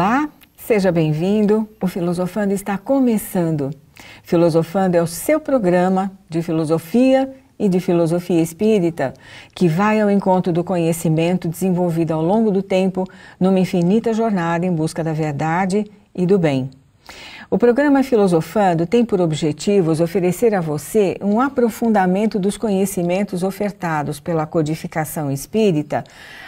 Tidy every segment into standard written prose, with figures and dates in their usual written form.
Olá, seja bem-vindo. O Filosofando está começando. Filosofando é o seu programa de filosofia e de filosofia espírita, que vai ao encontro do conhecimento desenvolvido ao longo do tempo numa infinita jornada em busca da verdade e do bem. O programa Filosofando tem por objetivos oferecer a você um aprofundamento dos conhecimentos ofertados pela codificação espírita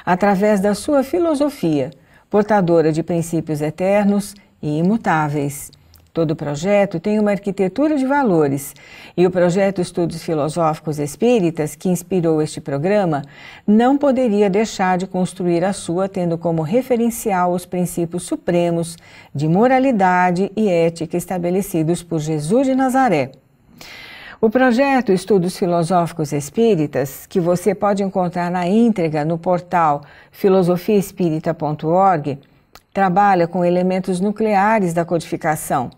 através da sua filosofia, portadora de princípios eternos e imutáveis. Todo projeto tem uma arquitetura de valores e o projeto Estudos Filosóficos Espíritas, que inspirou este programa, não poderia deixar de construir a sua, tendo como referencial os princípios supremos de moralidade e ética estabelecidos por Jesus de Nazaré. O projeto Estudos Filosóficos Espíritas, que você pode encontrar na íntegra no portal filosofiaespírita.org, trabalha com elementos nucleares da codificação,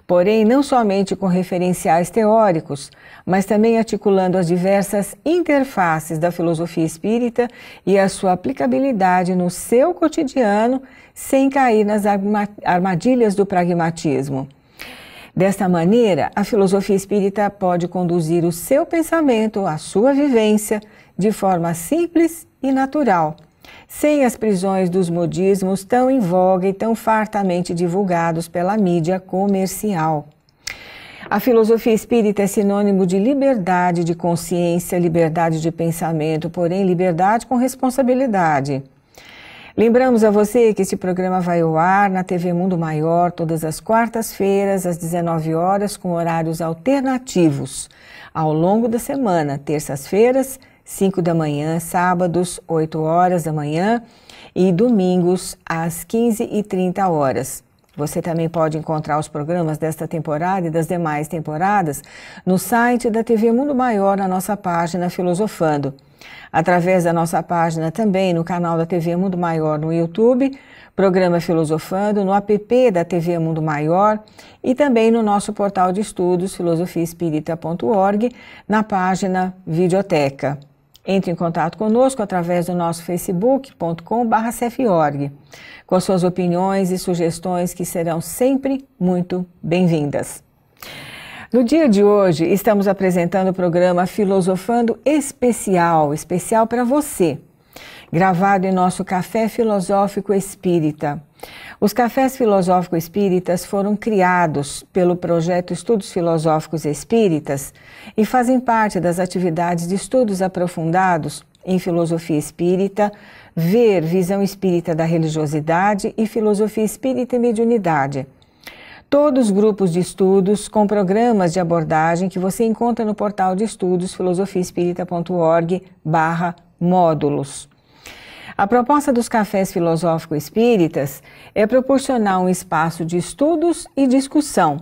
porém não somente com referenciais teóricos, mas também articulando as diversas interfaces da filosofia espírita e a sua aplicabilidade no seu cotidiano, sem cair nas armadilhas do pragmatismo. Desta maneira, a filosofia espírita pode conduzir o seu pensamento, a sua vivência, de forma simples e natural, sem as prisões dos modismos tão em voga e tão fartamente divulgados pela mídia comercial. A filosofia espírita é sinônimo de liberdade de consciência, liberdade de pensamento, porém liberdade com responsabilidade. Lembramos a você que este programa vai ao ar na TV Mundo Maior todas as quartas-feiras, às 19 horas, com horários alternativos, ao longo da semana, terças-feiras, 5 da manhã, sábados, 8 horas da manhã e domingos às 15h30 horas. Você também pode encontrar os programas desta temporada e das demais temporadas no site da TV Mundo Maior, na nossa página Filosofando. Através da nossa página também no canal da TV Mundo Maior no YouTube, programa Filosofando, no app da TV Mundo Maior e também no nosso portal de estudos filosofiaespírita.org, na página Videoteca. Entre em contato conosco através do nosso facebook.com/cefyorg, com suas opiniões e sugestões que serão sempre muito bem-vindas. No dia de hoje, estamos apresentando o programa Filosofando especial para você, gravado em nosso Café Filosófico Espírita. Os Cafés Filosóficos Espíritas foram criados pelo projeto Estudos Filosóficos Espíritas e fazem parte das atividades de estudos aprofundados em filosofia espírita, visão espírita da religiosidade e filosofia espírita e mediunidade. Todos grupos de estudos com programas de abordagem que você encontra no portal de estudos filosofiaespírita.org/módulos. A proposta dos Cafés Filosóficos Espíritas é proporcionar um espaço de estudos e discussão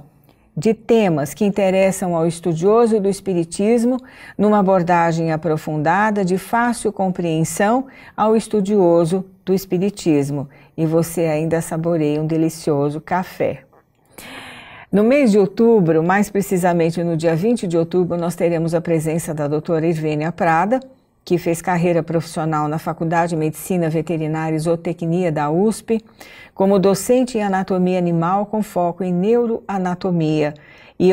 de temas que interessam ao estudioso do Espiritismo, numa abordagem aprofundada de fácil compreensão ao estudioso do Espiritismo. E você ainda saboreia um delicioso café. No mês de outubro, mais precisamente no dia 20 de outubro, nós teremos a presença da doutora Irvênia Prada, que fez carreira profissional na Faculdade de Medicina Veterinária e Zootecnia da USP, como docente em anatomia animal com foco em neuroanatomia e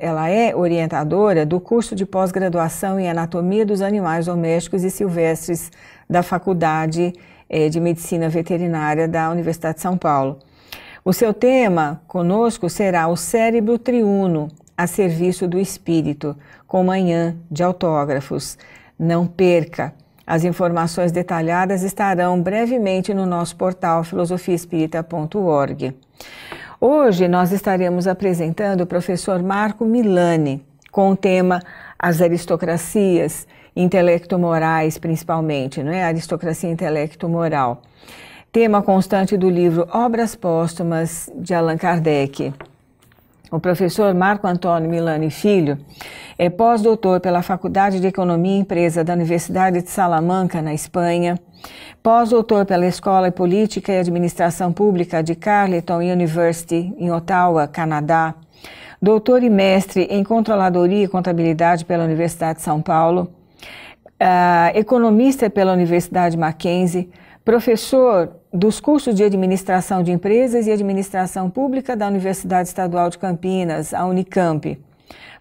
ela é orientadora do curso de pós-graduação em anatomia dos animais domésticos e silvestres da Faculdade de Medicina Veterinária da Universidade de São Paulo. O seu tema conosco será o cérebro triuno a serviço do espírito, com manhã de autógrafos. Não perca! As informações detalhadas estarão brevemente no nosso portal filosofiaespírita.org. Hoje nós estaremos apresentando o professor Marco Milani, com o tema As Aristocracias Intelecto-Morais, principalmente, não é? Aristocracia Intelecto-Moral. Tema constante do livro Obras Póstumas de Allan Kardec. O professor Marco Antônio Milani Filho é pós-doutor pela Faculdade de Economia e Empresa da Universidade de Salamanca, na Espanha, pós-doutor pela Escola de Política e Administração Pública de Carleton University, em Ottawa, Canadá, doutor e mestre em Controladoria e Contabilidade pela Universidade de São Paulo, economista pela Universidade Mackenzie, professor dos cursos de Administração de Empresas e Administração Pública da Universidade Estadual de Campinas, a Unicamp.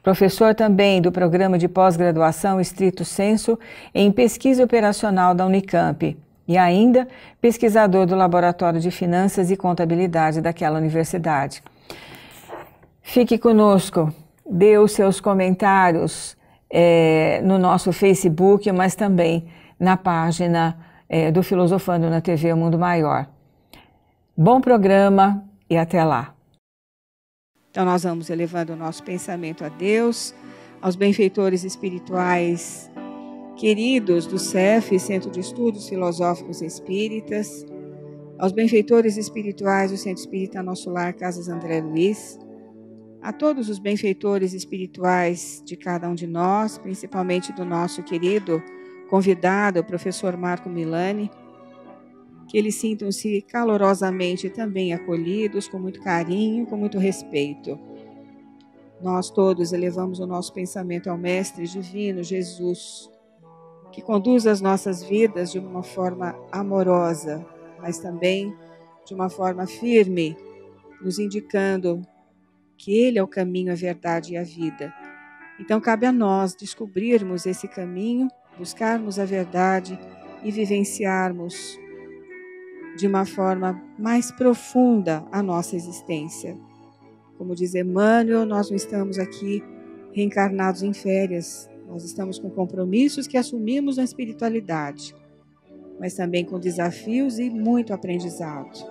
Professor também do Programa de Pós-Graduação Stricto Sensu em Pesquisa Operacional da Unicamp. E ainda pesquisador do Laboratório de Finanças e Contabilidade daquela universidade. Fique conosco, dê os seus comentários no nosso Facebook, mas também na página do Filosofando na TV O Mundo Maior. Bom programa e até lá. Então nós vamos elevando o nosso pensamento a Deus, aos benfeitores espirituais queridos do CEF, Centro de Estudos Filosóficos Espíritas, aos benfeitores espirituais do Centro Espírita Nosso Lar, Casas André Luiz, a todos os benfeitores espirituais de cada um de nós, principalmente do nosso querido convidado, o professor Marco Milani, que eles sintam-se calorosamente também acolhidos, com muito carinho, com muito respeito. Nós todos elevamos o nosso pensamento ao Mestre Divino, Jesus, que conduz as nossas vidas de uma forma amorosa, mas também de uma forma firme, nos indicando que Ele é o caminho, a verdade e a vida. Então, cabe a nós descobrirmos esse caminho, buscarmos a verdade e vivenciarmos de uma forma mais profunda a nossa existência. Como diz Emmanuel, nós não estamos aqui reencarnados em férias, nós estamos com compromissos que assumimos na espiritualidade, mas também com desafios e muito aprendizado.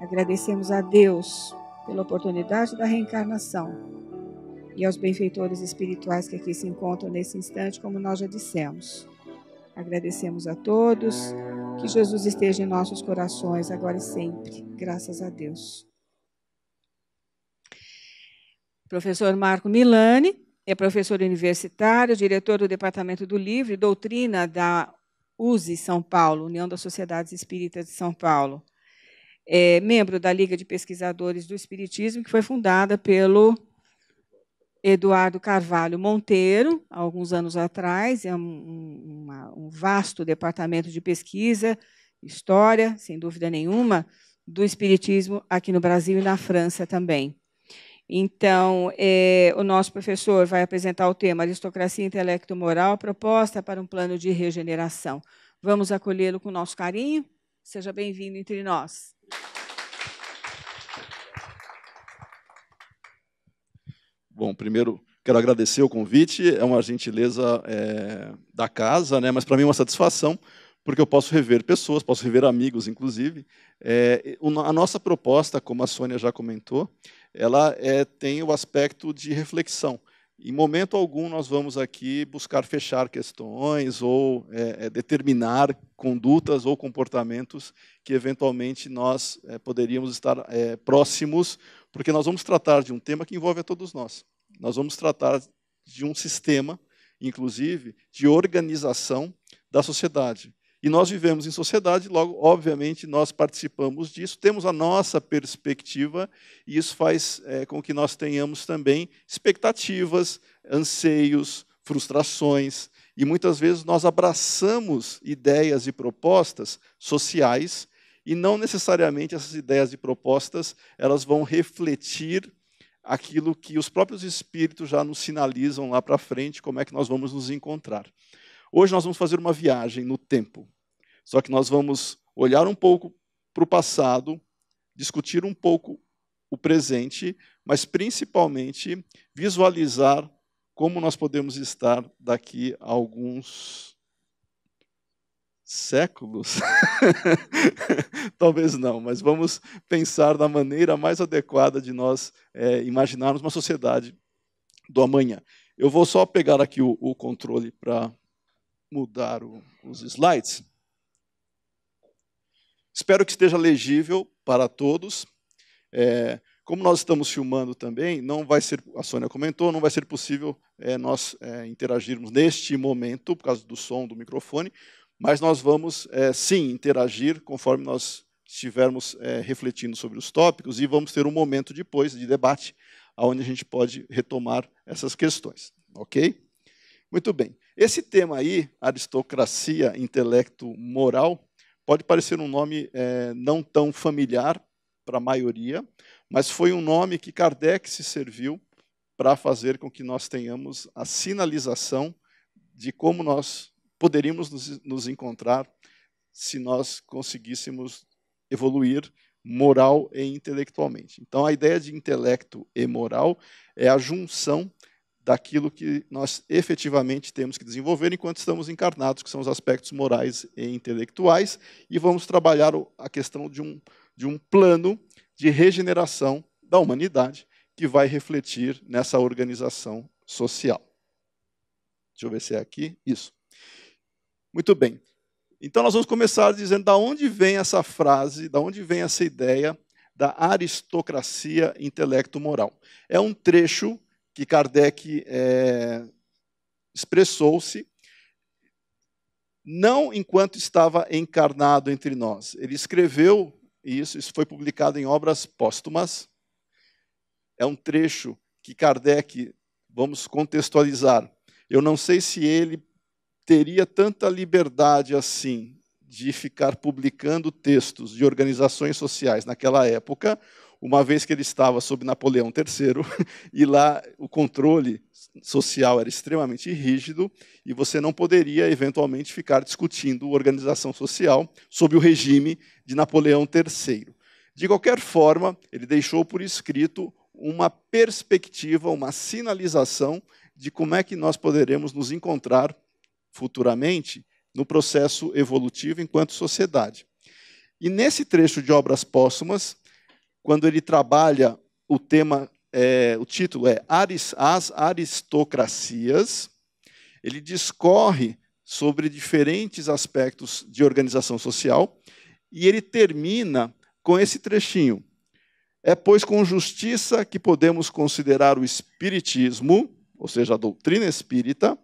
Agradecemos a Deus pela oportunidade da reencarnação e aos benfeitores espirituais que aqui se encontram nesse instante, como nós já dissemos. Agradecemos a todos, que Jesus esteja em nossos corações agora e sempre, graças a Deus. Professor Marco Milani é professor universitário, diretor do Departamento do Livro e Doutrina da USE São Paulo, União das Sociedades Espíritas de São Paulo. É membro da Liga de Pesquisadores do Espiritismo, que foi fundada pelo Eduardo Carvalho Monteiro, há alguns anos atrás. É um vasto departamento de pesquisa, história, sem dúvida nenhuma, do Espiritismo aqui no Brasil e na França também. Então, o nosso professor vai apresentar o tema Aristocracia Intelecto-Moral, proposta para um plano de regeneração. Vamos acolhê-lo com nosso carinho? Seja bem-vindo entre nós. Bom, primeiro quero agradecer o convite, é uma gentileza da casa, né? Mas para mim é uma satisfação, porque eu posso rever pessoas, posso rever amigos, inclusive. A nossa proposta, como a Sônia já comentou, ela tem o aspecto de reflexão. Em momento algum nós vamos aqui buscar fechar questões ou determinar condutas ou comportamentos que eventualmente nós poderíamos estar próximos, porque nós vamos tratar de um tema que envolve a todos nós. Nós vamos tratar de um sistema, inclusive, de organização da sociedade. E nós vivemos em sociedade, logo, obviamente, nós participamos disso, temos a nossa perspectiva, e isso faz com que nós tenhamos também expectativas, anseios, frustrações, e muitas vezes nós abraçamos ideias e propostas sociais, e não necessariamente essas ideias e propostas elas vão refletir aquilo que os próprios espíritos já nos sinalizam lá para frente, como é que nós vamos nos encontrar. Hoje nós vamos fazer uma viagem no tempo, só que nós vamos olhar um pouco para o passado, discutir um pouco o presente, mas principalmente visualizar como nós podemos estar daqui a alguns séculos. Talvez não, mas vamos pensar da maneira mais adequada de nós imaginarmos uma sociedade do amanhã. Eu vou só pegar aqui o controle para mudar os slides. Espero que esteja legível para todos. Como nós estamos filmando também, não vai ser, a Sônia comentou, não vai ser possível nós interagirmos neste momento, por causa do som do microfone, mas nós vamos, sim, interagir conforme nós estivermos refletindo sobre os tópicos, e vamos ter um momento depois de debate, onde a gente pode retomar essas questões. Ok? Muito bem. Esse tema aí, aristocracia, intelecto, moral, Pode parecer um nome não tão familiar para a maioria, mas foi um nome que Kardec se serviu para fazer com que nós tenhamos a sinalização de como nós poderíamos nos encontrar se nós conseguíssemos evoluir moral e intelectualmente. Então, a ideia de intelecto e moral é a junção daquilo que nós efetivamente temos que desenvolver enquanto estamos encarnados, que são os aspectos morais e intelectuais, e vamos trabalhar a questão de um plano de regeneração da humanidade que vai refletir nessa organização social. Deixa eu ver se é aqui. Isso. Muito bem. Então, nós vamos começar dizendo de onde vem essa frase, de onde vem essa ideia da aristocracia intelecto-moral. É um trecho que Kardec expressou-se, não enquanto estava encarnado entre nós. Ele escreveu isso foi publicado em obras póstumas. É um trecho que Kardec, vamos contextualizar, eu não sei se ele teria tanta liberdade assim de ficar publicando textos de organizações sociais naquela época, uma vez que ele estava sob Napoleão III, e lá o controle social era extremamente rígido, e você não poderia, eventualmente, ficar discutindo organização social sob o regime de Napoleão III. De qualquer forma, ele deixou por escrito uma perspectiva, uma sinalização de como é que nós poderemos nos encontrar futuramente no processo evolutivo enquanto sociedade. E nesse trecho de Obras Póstumas, quando ele trabalha o tema, o título é As Aristocracias, ele discorre sobre diferentes aspectos de organização social, e ele termina com esse trechinho. É, pois, com justiça que podemos considerar o espiritismo, ou seja, a doutrina espírita,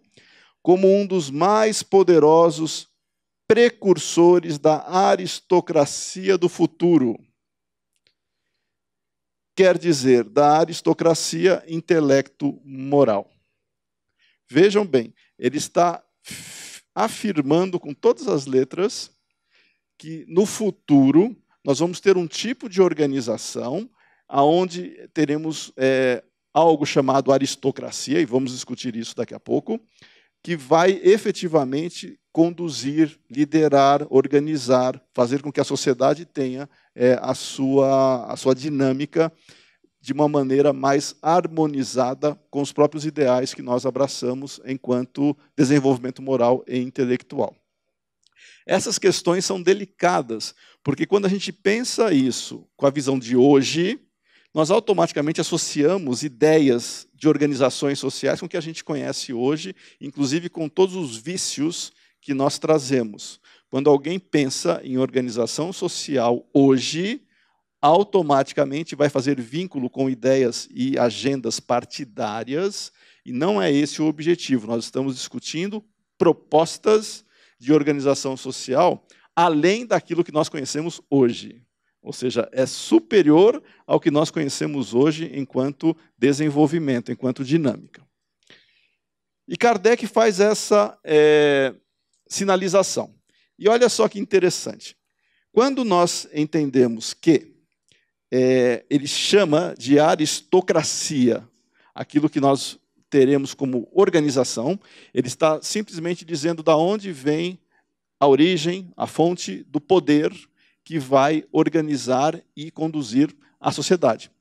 como um dos mais poderosos precursores da aristocracia do futuro. Quer dizer, da aristocracia intelecto-moral. Vejam bem, ele está afirmando com todas as letras que no futuro nós vamos ter um tipo de organização onde teremos algo chamado aristocracia, e vamos discutir isso daqui a pouco, que vai efetivamente conduzir, liderar, organizar, fazer com que a sociedade tenha a sua dinâmica de uma maneira mais harmonizada com os próprios ideais que nós abraçamos enquanto desenvolvimento moral e intelectual. Essas questões são delicadas, porque quando a gente pensa isso com a visão de hoje, nós automaticamente associamos ideias de organizações sociais com o que a gente conhece hoje, inclusive com todos os vícios que nós trazemos. Quando alguém pensa em organização social hoje, automaticamente vai fazer vínculo com ideias e agendas partidárias, e não é esse o objetivo. Nós estamos discutindo propostas de organização social além daquilo que nós conhecemos hoje. Ou seja, é superior ao que nós conhecemos hoje enquanto desenvolvimento, enquanto dinâmica. E Kardec faz essa sinalização. E olha só que interessante. Quando nós entendemos que ele chama de aristocracia aquilo que nós teremos como organização, ele está simplesmente dizendo de onde vem a origem, a fonte do poder que vai organizar e conduzir a sociedade.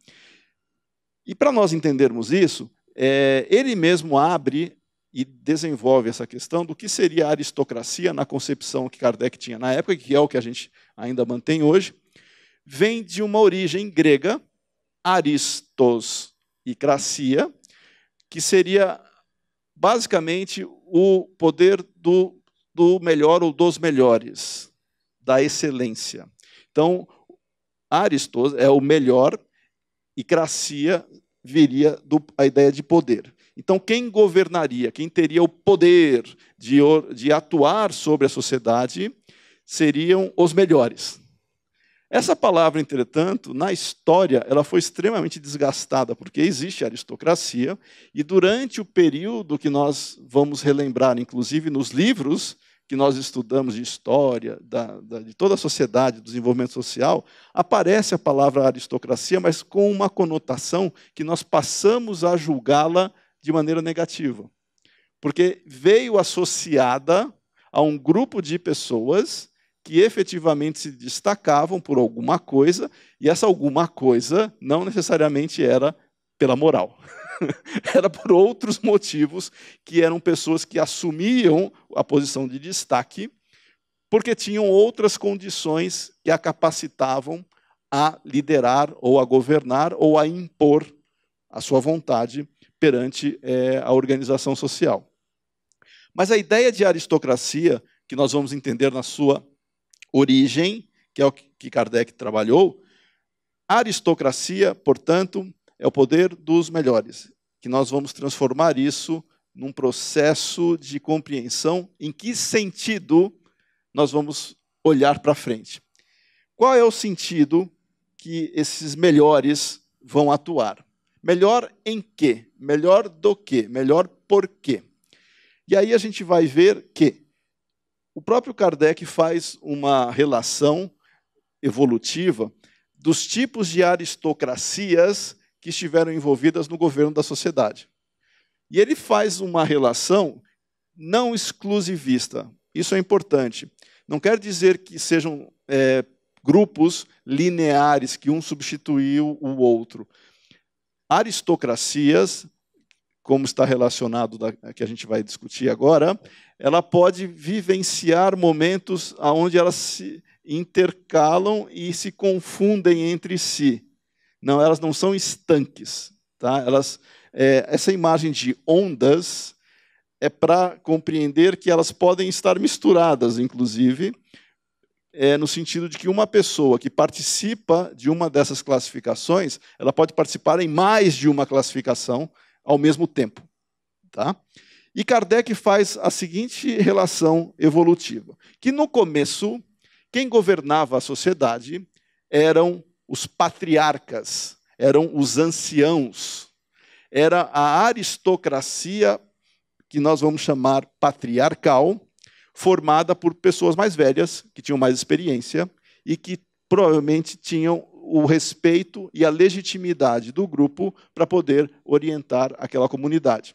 E para nós entendermos isso, ele mesmo abre e desenvolve essa questão do que seria a aristocracia na concepção que Kardec tinha na época, que é o que a gente ainda mantém hoje. Vem de uma origem grega, aristos e cracia, que seria basicamente o poder do melhor ou dos melhores, da excelência. Então, Aristos é o melhor e cracia viria a ideia de poder. Então, quem governaria, quem teria o poder de atuar sobre a sociedade, seriam os melhores. Essa palavra, entretanto, na história, ela foi extremamente desgastada, porque existe a aristocracia, e durante o período que nós vamos relembrar, inclusive nos livros que nós estudamos de história, de toda a sociedade, do desenvolvimento social, aparece a palavra aristocracia, mas com uma conotação que nós passamos a julgá-la de maneira negativa. Porque veio associada a um grupo de pessoas que efetivamente se destacavam por alguma coisa, e essa alguma coisa não necessariamente era pela moral. Era por outros motivos, que eram pessoas que assumiam a posição de destaque, porque tinham outras condições que a capacitavam a liderar, ou a governar, ou a impor a sua vontade perante a organização social. Mas a ideia de aristocracia, que nós vamos entender na sua origem, que é o que Kardec trabalhou, a aristocracia, portanto, é o poder dos melhores, que nós vamos transformar isso num processo de compreensão em que sentido nós vamos olhar para frente. Qual é o sentido que esses melhores vão atuar? Melhor em quê? Melhor do quê? Melhor por quê? E aí a gente vai ver que o próprio Kardec faz uma relação evolutiva dos tipos de aristocracias que estiveram envolvidas no governo da sociedade. E ele faz uma relação não exclusivista. Isso é importante. Não quer dizer que sejam grupos lineares, que um substituiu o outro. Aristocracias, como está relacionado que a gente vai discutir agora, ela pode vivenciar momentos onde elas se intercalam e se confundem entre si. Não, elas não são estanques. Tá? Essa imagem de ondas é para compreender que elas podem estar misturadas, inclusive, no sentido de que uma pessoa que participa de uma dessas classificações, ela pode participar em mais de uma classificação ao mesmo tempo. Tá? E Kardec faz a seguinte relação evolutiva, que no começo, quem governava a sociedade eram os patriarcas, eram os anciãos. Era a aristocracia, que nós vamos chamar patriarcal, formada por pessoas mais velhas, que tinham mais experiência, e que provavelmente tinham o respeito e a legitimidade do grupo para poder orientar aquela comunidade.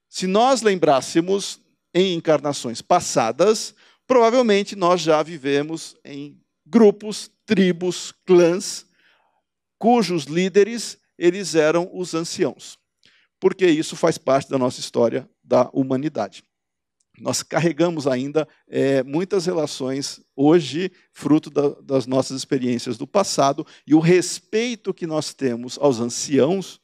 Se nós lembrássemos em encarnações passadas, provavelmente nós já vivemos em grupos, tribos, clãs, cujos líderes eles eram os anciãos, porque isso faz parte da nossa história da humanidade. Nós carregamos ainda muitas relações hoje, fruto das nossas experiências do passado, e o respeito que nós temos aos anciãos,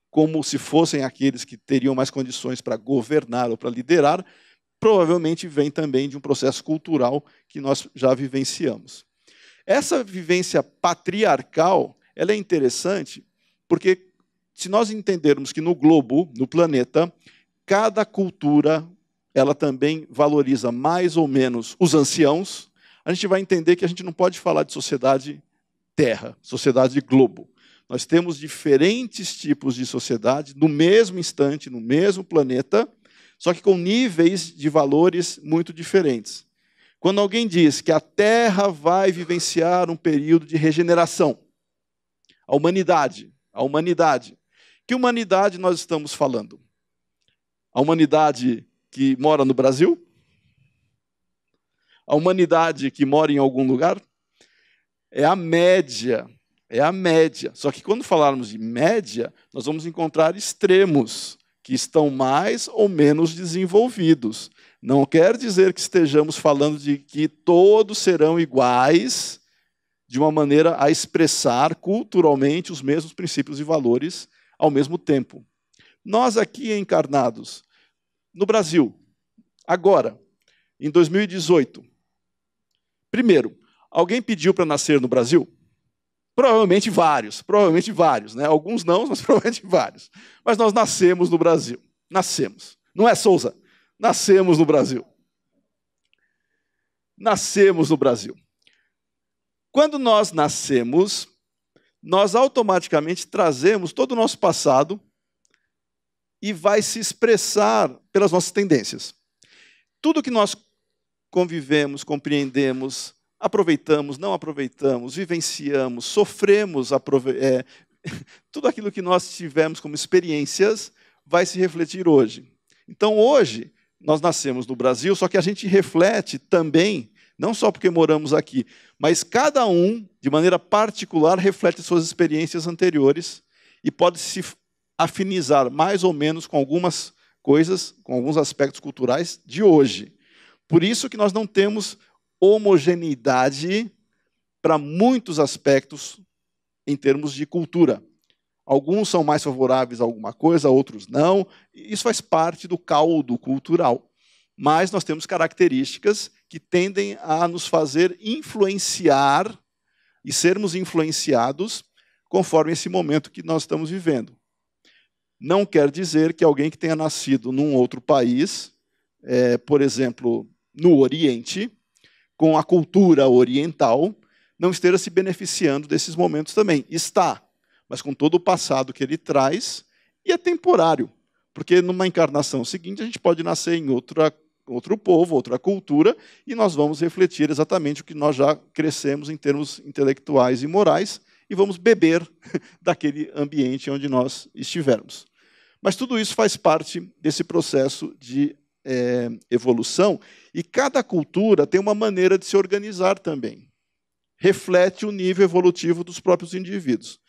como se fossem aqueles que teriam mais condições para governar ou para liderar, provavelmente vem também de um processo cultural que nós já vivenciamos. Essa vivência patriarcal, ela é interessante porque, se nós entendermos que no globo, no planeta, cada cultura ela também valoriza mais ou menos os anciãos, a gente vai entender que a gente não pode falar de sociedade terra, sociedade globo. Nós temos diferentes tipos de sociedade no mesmo instante, no mesmo planeta, só que com níveis de valores muito diferentes. Quando alguém diz que a Terra vai vivenciar um período de regeneração, a humanidade, que humanidade nós estamos falando? A humanidade que mora no Brasil? A humanidade que mora em algum lugar? É a média. Só que quando falarmos de média, nós vamos encontrar extremos que estão mais ou menos desenvolvidos. Não quer dizer que estejamos falando de que todos serão iguais, de uma maneira a expressar culturalmente os mesmos princípios e valores ao mesmo tempo. Nós aqui encarnados, no Brasil, agora, em 2018, primeiro, alguém pediu para nascer no Brasil? Provavelmente vários, né? Alguns não, mas provavelmente vários. Mas nós nascemos no Brasil. Nascemos. Não é, Souza? Nascemos no Brasil. Nascemos no Brasil. Quando nós nascemos, nós automaticamente trazemos todo o nosso passado e vai se expressar pelas nossas tendências. Tudo que nós convivemos, compreendemos, aproveitamos, não aproveitamos, vivenciamos, sofremos, tudo aquilo que nós tivemos como experiências vai se refletir hoje. Então, hoje, nós nascemos no Brasil, só que a gente reflete também, não só porque moramos aqui, mas cada um, de maneira particular, reflete suas experiências anteriores e pode se afinizar mais ou menos com algumas coisas, com alguns aspectos culturais de hoje. Por isso que nós não temos homogeneidade para muitos aspectos em termos de cultura. Alguns são mais favoráveis a alguma coisa, outros não. Isso faz parte do caldo cultural. Mas nós temos características que tendem a nos fazer influenciar e sermos influenciados conforme esse momento que nós estamos vivendo. Não quer dizer que alguém que tenha nascido num outro país, por exemplo, no Oriente, com a cultura oriental, não esteja se beneficiando desses momentos também. Está, mas com todo o passado que ele traz, e é temporário, porque numa encarnação seguinte a gente pode nascer em outro povo, outra cultura, e nós vamos refletir exatamente o que nós já crescemos em termos intelectuais e morais, e vamos beber daquele ambiente onde nós estivermos. Mas tudo isso faz parte desse processo de evolução, e cada cultura tem uma maneira de se organizar também. Reflete o nível evolutivo dos próprios indivíduos.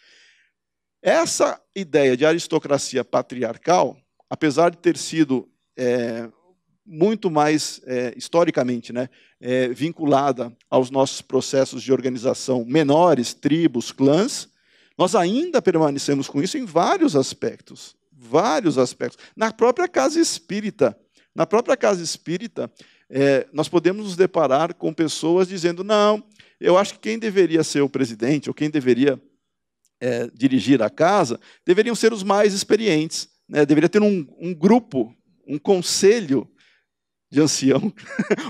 Essa ideia de aristocracia patriarcal, apesar de ter sido muito mais, historicamente, né, vinculada aos nossos processos de organização menores, tribos, clãs, nós ainda permanecemos com isso em vários aspectos. Vários aspectos. Na própria casa espírita, nós podemos nos deparar com pessoas dizendo, não, eu acho que quem deveria ser o presidente, ou quem deveria dirigir a casa, deveriam ser os mais experientes. Né? Deveria ter um grupo, um conselho de ancião,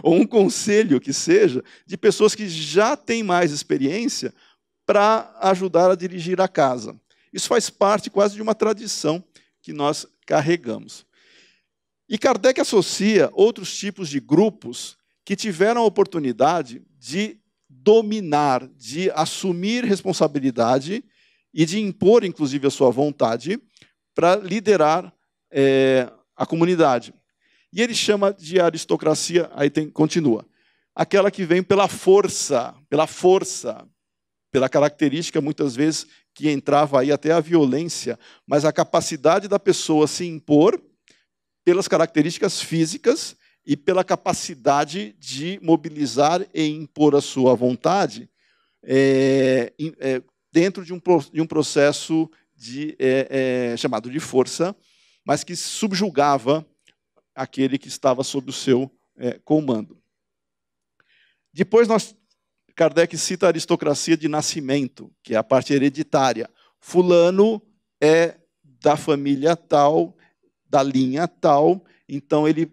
ou um conselho que seja, de pessoas que já têm mais experiência para ajudar a dirigir a casa. Isso faz parte quase de uma tradição que nós carregamos. E Kardec associa outros tipos de grupos que tiveram a oportunidade de dominar, de assumir responsabilidade e de impor, inclusive, a sua vontade para liderar a comunidade. E ele chama de aristocracia, continua, aquela que vem pela força, pela característica, muitas vezes, que entrava aí até a violência, mas a capacidade da pessoa se impor pelas características físicas e pela capacidade de mobilizar e impor a sua vontade dentro de um processo chamado de força, mas que subjugava aquele que estava sob o seu comando. Depois, Kardec cita a aristocracia de nascimento, que é a parte hereditária. Fulano é da família tal, da linha tal, então ele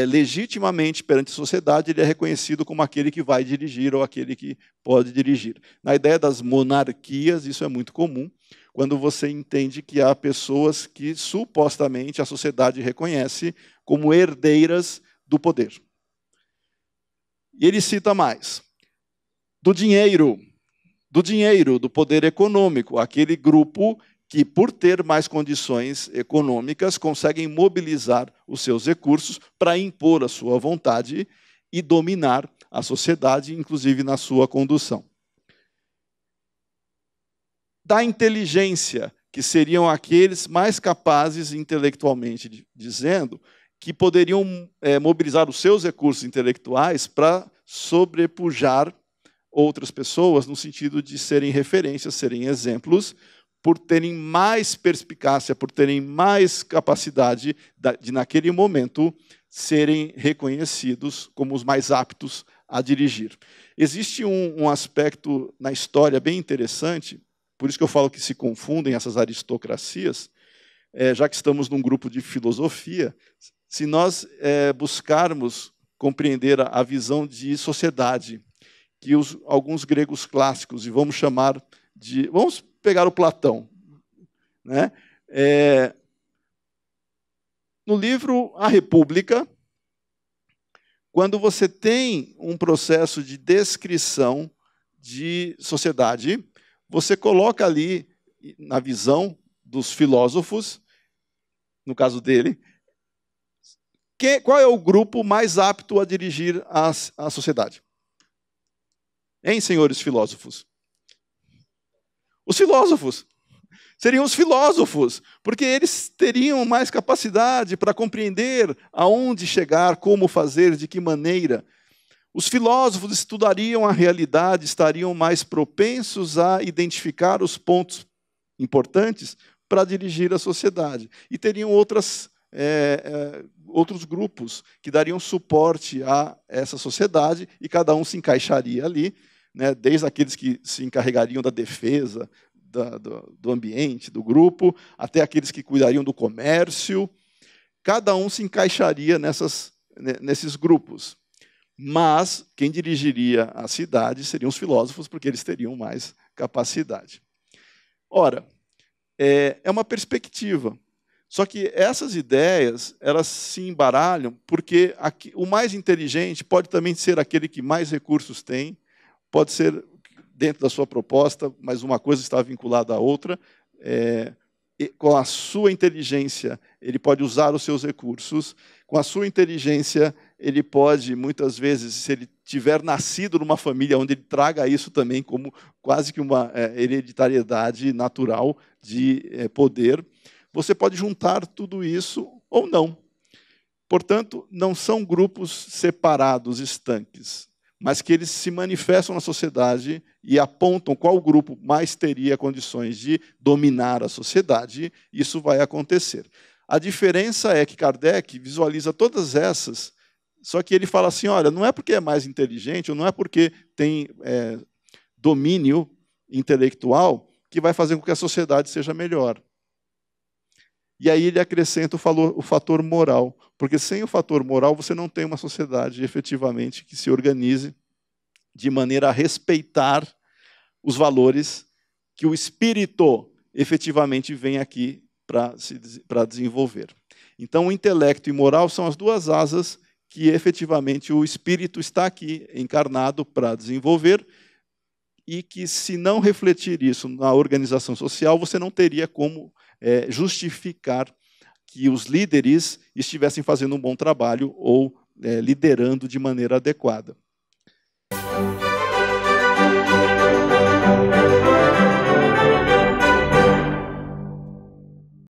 legitimamente perante a sociedade ele é reconhecido como aquele que vai dirigir ou aquele que pode dirigir. Na ideia das monarquias, isso é muito comum, quando você entende que há pessoas que supostamente a sociedade reconhece como herdeiras do poder. E ele cita mais. Do dinheiro, do poder econômico, aquele grupo que, por ter mais condições econômicas, conseguem mobilizar os seus recursos para impor a sua vontade e dominar a sociedade, inclusive na sua condução. Da inteligência, que seriam aqueles mais capazes intelectualmente dizendo, que poderiam mobilizar os seus recursos intelectuais para sobrepujar outras pessoas, no sentido de serem referências, serem exemplos, por terem mais perspicácia, por terem mais capacidade de, naquele momento, serem reconhecidos como os mais aptos a dirigir. Existe um aspecto na história bem interessante, por isso que eu falo que se confundem essas aristocracias, já que estamos num grupo de filosofia, se nós buscarmos compreender a visão de sociedade que alguns gregos clássicos, e vamos chamar de... Vamos pegar o Platão. Né? No livro A República, quando você tem um processo de descrição de sociedade, você coloca ali, na visão dos filósofos, no caso dele, qual é o grupo mais apto a dirigir a sociedade? Hein, senhores filósofos? Os filósofos. Seriam os filósofos, porque eles teriam mais capacidade para compreender aonde chegar, como fazer, de que maneira. Os filósofos estudariam a realidade, estariam mais propensos a identificar os pontos importantes para dirigir a sociedade. E teriam outros grupos que dariam suporte a essa sociedade, e cada um se encaixaria ali, né, desde aqueles que se encarregariam da defesa do ambiente, do grupo, até aqueles que cuidariam do comércio. Cada um se encaixaria nesses grupos. Mas quem dirigiria a cidade seriam os filósofos, porque eles teriam mais capacidade. Ora, é uma perspectiva. Só que essas ideias, elas se embaralham, porque o mais inteligente pode também ser aquele que mais recursos tem, pode ser dentro da sua proposta, mas uma coisa está vinculada à outra. Com a sua inteligência, ele pode usar os seus recursos. Com a sua inteligência, ele pode, muitas vezes, se ele tiver nascido numa família onde ele traga isso também como quase que uma hereditariedade natural de poder, você pode juntar tudo isso ou não. Portanto, não são grupos separados, estanques, mas que eles se manifestam na sociedade e apontam qual grupo mais teria condições de dominar a sociedade. Isso vai acontecer. A diferença é que Kardec visualiza todas essas, só que ele fala assim, olha, não é porque é mais inteligente, ou não é porque tem domínio intelectual que vai fazer com que a sociedade seja melhor. E aí ele acrescenta o fator moral, porque sem o fator moral você não tem uma sociedade efetivamente que se organize de maneira a respeitar os valores que o espírito efetivamente vem aqui para desenvolver. Então, o intelecto e moral são as duas asas que efetivamente o espírito está aqui encarnado para desenvolver, e que, se não refletir isso na organização social, você não teria como justificar que os líderes estivessem fazendo um bom trabalho ou liderando de maneira adequada.